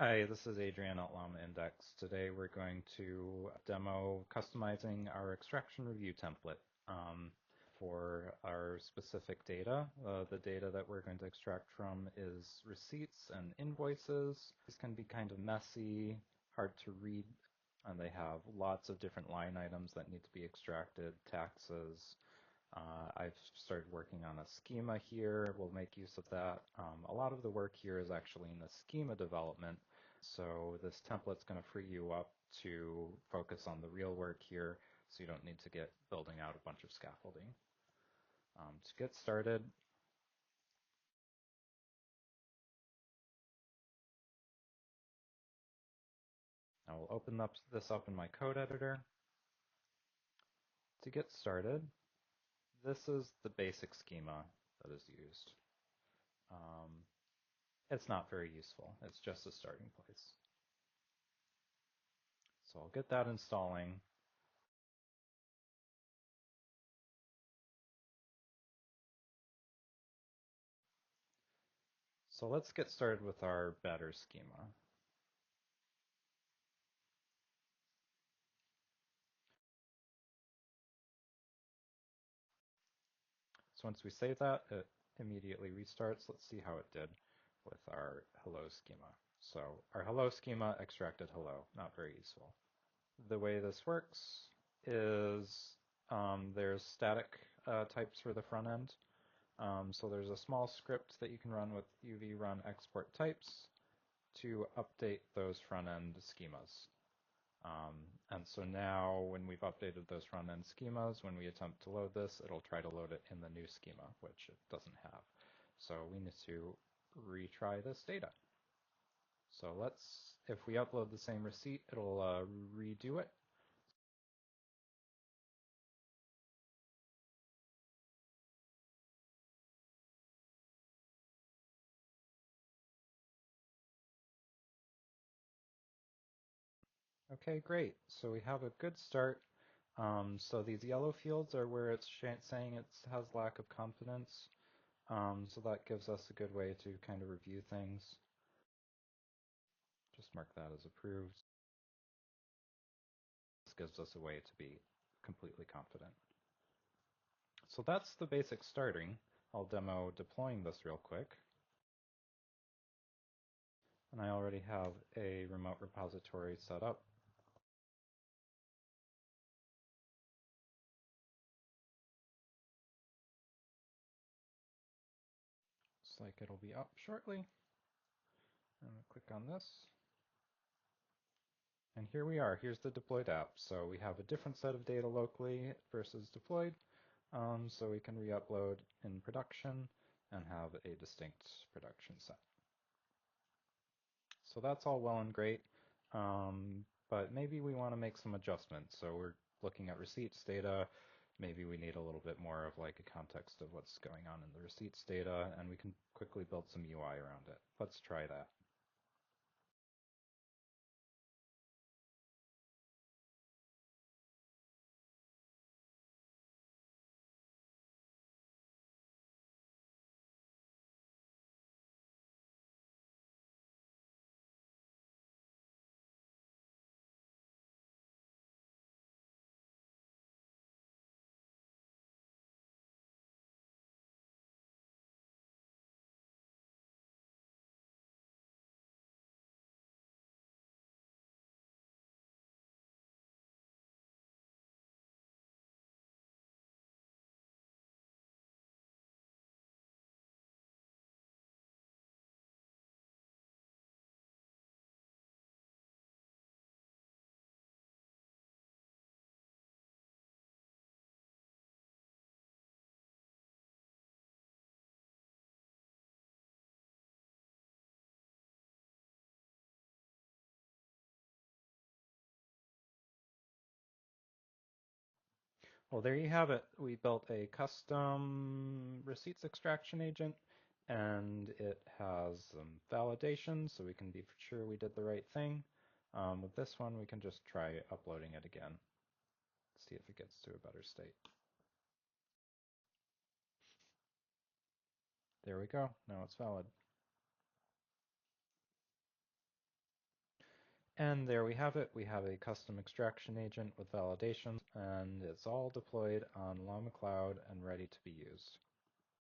Hi, this is Adrian at LlamaIndex. Today we're going to demo customizing our extraction review template for our specific data. The data that we're going to extract from is receipts and invoices. These can be kind of messy, hard to read, and they have lots of different line items that need to be extracted, taxes. I've started working on a schema here. We'll make use of that. A lot of the work here is actually in the schema development. So this template's going to free you up to focus on the real work here, so you don't need to get building out a bunch of scaffolding. To get started, I will open this up in my code editor. To get started, this is the basic schema that is used. It's not very useful. It's just a starting place. So I'll get that installing. So let's get started with our better schema. So once we save that, it immediately restarts. Let's see how it did with our hello schema. So our hello schema extracted hello, not very useful. The way this works is there's static types for the front end. So there's a small script that you can run with UV run export types to update those front end schemas. And so now when we've updated those front-end schemas, when we attempt to load this, it'll try to load it in the new schema, which it doesn't have. So we need to retry this data. So if we upload the same receipt, it'll redo it. Okay, great. So we have a good start. So these yellow fields are where it's saying it has lack of confidence. So that gives us a good way to kind of review things. Just mark that as approved. This gives us a way to be completely confident. So that's the basic starting. I'll demo deploying this real quick. And I already have a remote repository set up. Looks like it'll be up shortly. I'm going to click on this. And here we are. Here's the deployed app. So we have a different set of data locally versus deployed. So we can re-upload in production and have a distinct production set. So that's all well and great, but maybe we want to make some adjustments. So we're looking at receipts data. Maybe we need a little bit more of like a context of what's going on in the receipts data, and we can quickly build some UI around it. Let's try that. Well, there you have it. We built a custom receipts extraction agent, and it has some validation, so we can be sure we did the right thing. With this one, we can just try uploading it again, see if it gets to a better state. There we go. Now it's valid. And there we have it. We have a custom extraction agent with validations, and it's all deployed on Llama Cloud and ready to be used.